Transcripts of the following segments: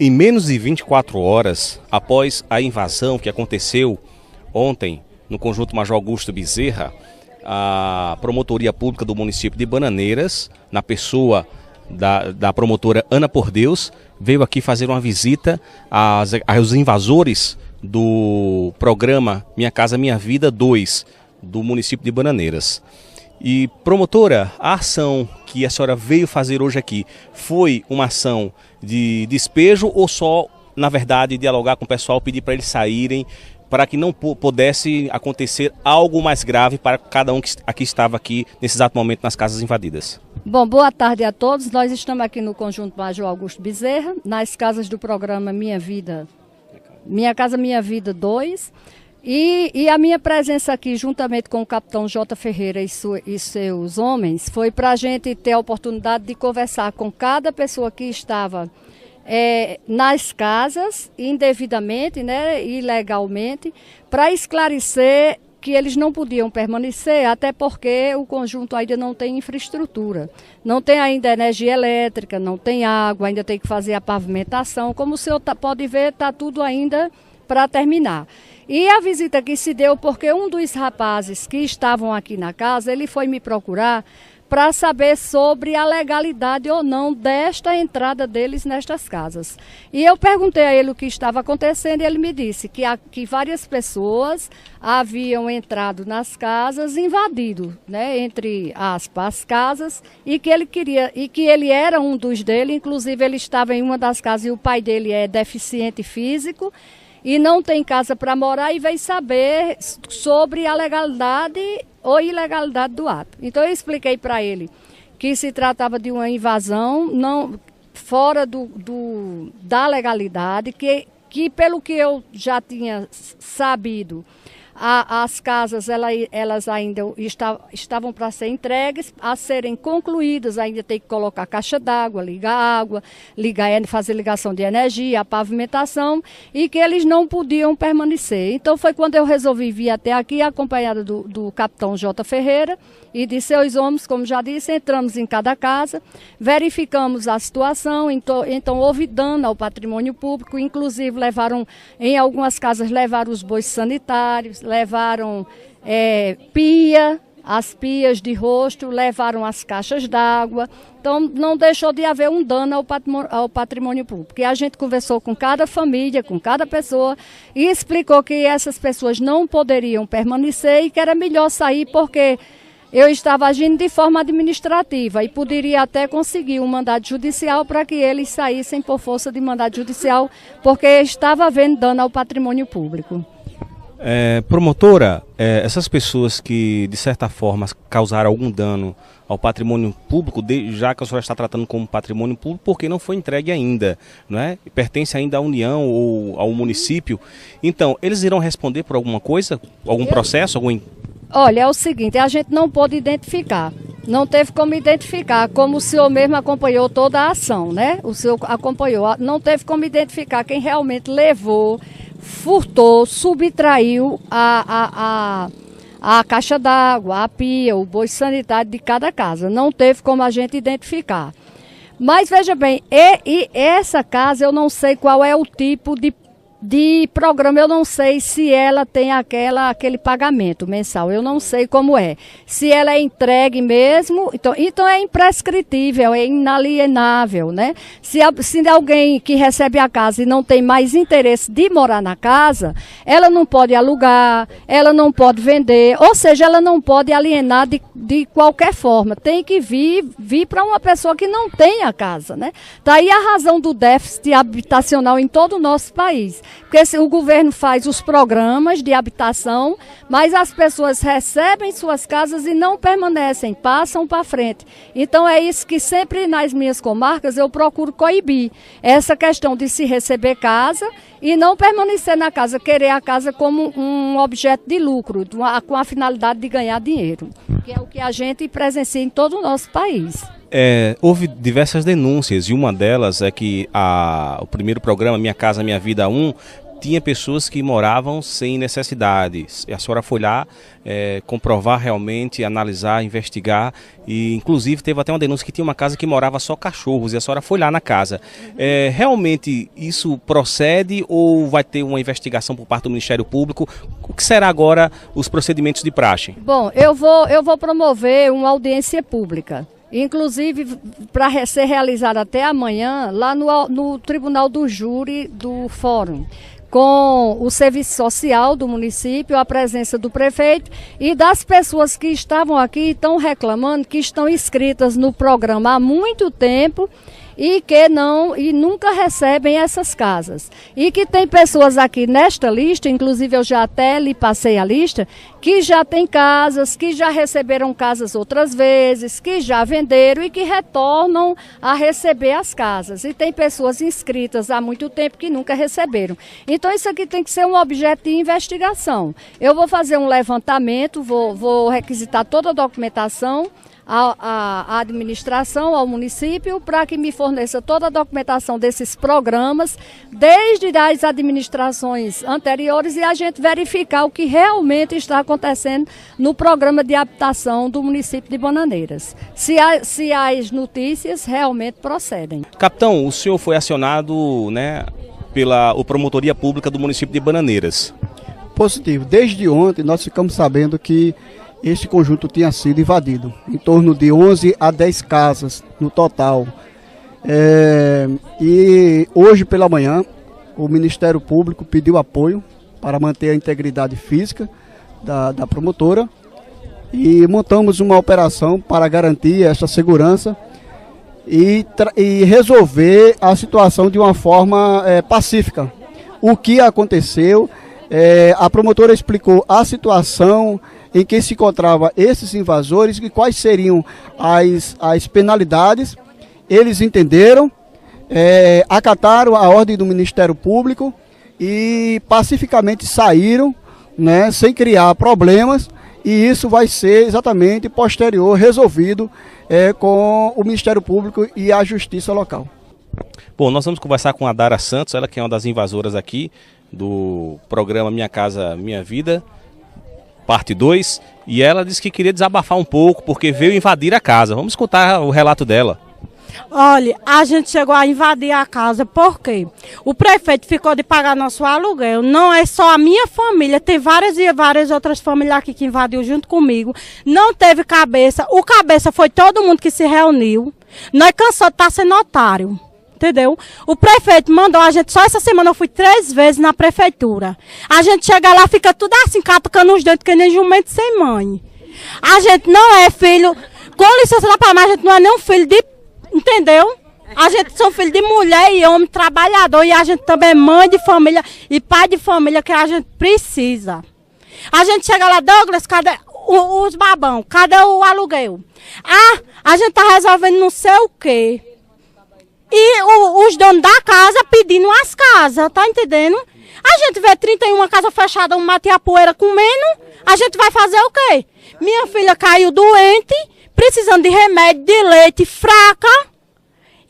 Em menos de 24 horas, após a invasão que aconteceu ontem no Conjunto Major Augusto Bezerra, a Promotoria Pública do município de Bananeiras, na pessoa da promotora Ana Por Deus, veio aqui fazer uma visita aos invasores do programa Minha Casa Minha Vida 2, do município de Bananeiras. E, promotora, a ação que a senhora veio fazer hoje aqui foi uma ação de despejo ou só, na verdade, dialogar com o pessoal, pedir para eles saírem, para que não pudesse acontecer algo mais grave para cada um que aqui estava aqui nesse exato momento nas casas invadidas? Bom, boa tarde a todos. Nós estamos aqui no Conjunto Major Augusto Bezerra, nas casas do programa Minha Casa Minha Vida 2. E a minha presença aqui, juntamente com o capitão J. Ferreira e seus homens, foi para a gente ter a oportunidade de conversar com cada pessoa que estava nas casas, indevidamente, né, ilegalmente, para esclarecer que eles não podiam permanecer, até porque o conjunto ainda não tem infraestrutura. Não tem ainda energia elétrica, não tem água, ainda tem que fazer a pavimentação. Como o senhor pode ver, está tudo ainda para terminar. E a visita aqui se deu porque um dos rapazes que estavam aqui na casa, ele foi me procurar para saber sobre a legalidade ou não desta entrada deles nestas casas. E eu perguntei a ele o que estava acontecendo e ele me disse que várias pessoas haviam entrado nas casas, invadido, né, entre aspas, as casas, e que ele era um dos deles, inclusive ele estava em uma das casas e o pai dele é deficiente físico, e não tem casa para morar e veio saber sobre a legalidade ou ilegalidade do ato. Então eu expliquei para ele que se tratava de uma invasão não fora da legalidade, que pelo que eu já tinha sabido, as casas elas ainda estavam para ser entregues, a serem concluídas, ainda tem que colocar caixa d'água, fazer ligação de energia, a pavimentação, e que eles não podiam permanecer. Então foi quando eu resolvi vir até aqui, acompanhada do capitão J. Ferreira e de seus homens, como já disse, entramos em cada casa, verificamos a situação, então houve dano ao patrimônio público, inclusive em algumas casas levaram os bois sanitários, levaram as pias de rosto, levaram as caixas d'água. Então não deixou de haver um dano ao patrimônio público. E a gente conversou com cada família, com cada pessoa e explicou que essas pessoas não poderiam permanecer e que era melhor sair porque eu estava agindo de forma administrativa e poderia até conseguir um mandado judicial para que eles saíssem por força de mandado judicial, porque estava havendo dano ao patrimônio público. Promotora, essas pessoas que de certa forma causaram algum dano ao patrimônio público, já que a senhora está tratando como patrimônio público, porque não foi entregue ainda, não é? Pertence ainda à União ou ao município. Então, eles irão responder por alguma coisa, algum processo, Olha, é o seguinte, a gente não pôde identificar, não teve como identificar, como o senhor mesmo acompanhou toda a ação, né? O senhor acompanhou, não teve como identificar quem realmente levou, furtou, subtraiu a caixa d'água, a pia, o boi sanitário de cada casa. Não teve como a gente identificar. Mas veja bem, essa casa eu não sei qual é o tipo de programa, eu não sei se ela tem aquele pagamento mensal, eu não sei como é. Se ela é entregue mesmo, então é imprescritível, é inalienável, né? Se alguém que recebe a casa e não tem mais interesse de morar na casa, ela não pode alugar, ela não pode vender, ou seja, ela não pode alienar de qualquer forma. Tem que vir para uma pessoa que não tem a casa, né? Daí a razão do déficit habitacional em todo o nosso país. Porque o governo faz os programas de habitação, mas as pessoas recebem suas casas e não permanecem, passam para frente. Então é isso que sempre nas minhas comarcas eu procuro coibir. Essa questão de se receber casa e não permanecer na casa, querer a casa como um objeto de lucro, com a finalidade de ganhar dinheiro, que é o que a gente presencia em todo o nosso país. Houve diversas denúncias e uma delas é que o primeiro programa Minha Casa Minha Vida 1 tinha pessoas que moravam sem necessidades. A senhora foi lá comprovar realmente, analisar, investigar e inclusive teve até uma denúncia que tinha uma casa que morava só cachorros e a senhora foi lá na casa. Realmente isso procede ou vai ter uma investigação por parte do Ministério Público? O que será agora os procedimentos de praxe? Bom, eu vou promover uma audiência pública. Inclusive, para ser realizada até amanhã, lá no Tribunal do Júri do Fórum, com o serviço social do município, a presença do prefeito e das pessoas que estavam aqui e estão reclamando, que estão inscritas no programa há muito tempo e que nunca recebem essas casas. E que tem pessoas aqui nesta lista, inclusive eu já até lhe passei a lista, que já tem casas, que já receberam casas outras vezes, que já venderam e que retornam a receber as casas. E tem pessoas inscritas há muito tempo que nunca receberam. Então isso aqui tem que ser um objeto de investigação. Eu vou fazer um levantamento, vou requisitar toda a documentação à administração, ao município, para que me forneça toda a documentação desses programas, desde as administrações anteriores, e a gente verificar o que realmente está acontecendo no programa de habitação do município de Bananeiras. Se as notícias realmente procedem. Capitão, o senhor foi acionado, né, pela Promotoria Pública do município de Bananeiras. Positivo. Desde ontem nós ficamos sabendo que este conjunto tinha sido invadido, em torno de 11 a 10 casas no total. E hoje pela manhã, o Ministério Público pediu apoio para manter a integridade física da promotora e montamos uma operação para garantir essa segurança e resolver a situação de uma forma pacífica. O que aconteceu, a promotora explicou a situação em que se encontravam esses invasores e quais seriam as penalidades. Eles entenderam, acataram a ordem do Ministério Público e pacificamente saíram, né, sem criar problemas, e isso vai ser exatamente posterior resolvido com o Ministério Público e a Justiça local. Bom, nós vamos conversar com a Dara Santos, ela que é uma das invasoras aqui do programa Minha Casa Minha Vida, parte 2, e ela disse que queria desabafar um pouco, porque veio invadir a casa. Vamos escutar o relato dela. Olha, a gente chegou a invadir a casa porque o prefeito ficou de pagar nosso aluguel. Não é só a minha família, tem várias e várias outras famílias aqui que invadiu junto comigo. Não teve cabeça, o cabeça foi todo mundo que se reuniu. Nós cansamos de estar sendo otário. Entendeu? O prefeito mandou a gente, só essa semana eu fui 3 vezes na prefeitura. A gente chega lá, fica tudo assim, catucando os dentes, que nem jumento sem mãe. A gente não é filho, com licença da palavra, a gente não é nem um filho de, entendeu? A gente são filho de mulher e homem trabalhador, e a gente também é mãe de família e pai de família, que a gente precisa. A gente chega lá, Douglas, cadê os babão? Cadê o aluguel? Ah, a gente tá resolvendo não sei o quê. E os donos da casa pedindo as casas, tá entendendo? A gente vê 31 casas fechadas, um mato e a poeira comendo, a gente vai fazer o quê? Minha filha caiu doente, precisando de remédio, de leite, fraca,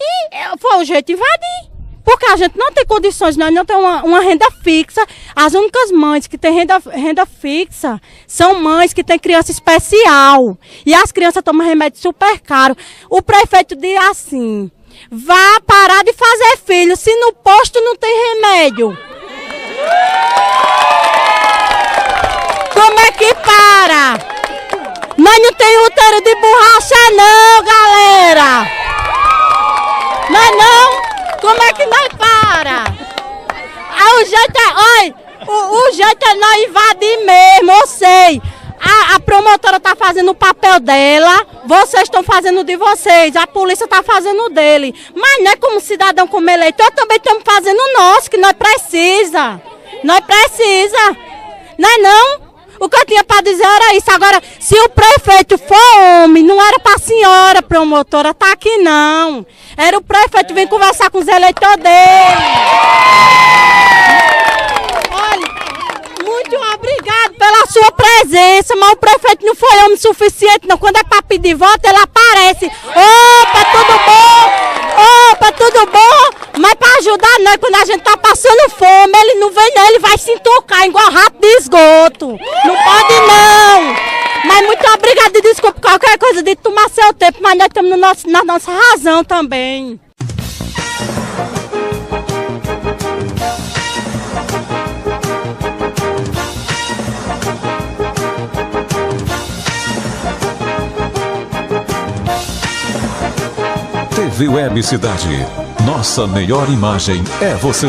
e foi o jeito de invadir. Porque a gente não tem condições, nós não temos uma renda fixa. As únicas mães que têm renda fixa são mães que têm criança especial. E as crianças tomam remédio super caro. O prefeito diz assim: vá parar de fazer filho, se no posto não tem remédio. Como é que para? Nós não tem útero de borracha não, galera. Nós não? Como é que nós para? O jeito é, olha, o jeito é nós invadir mesmo, eu sei. A promotora está fazendo o papel dela, vocês estão fazendo o de vocês, a polícia está fazendo o dele. Mas não é como cidadão, como eleitor, também estamos fazendo o nosso, que nós precisa. Nós precisa. Não é não? O que eu tinha para dizer era isso. Agora, se o prefeito for homem, não era para a senhora promotora estar aqui não. Era o prefeito vir conversar com os eleitores dele. Muito obrigado pela sua presença, mas o prefeito não foi homem suficiente, não. Quando é para pedir voto, ele aparece. Opa, tudo bom? Opa, tudo bom? Mas para ajudar nós, quando a gente tá passando fome, ele não vem nem que vai se entucar igual rato de esgoto. Não pode não. Mas muito obrigada e desculpa qualquer coisa de tomar seu tempo, mas nós estamos na nossa razão também. TV Web Cidade. Nossa melhor imagem é você.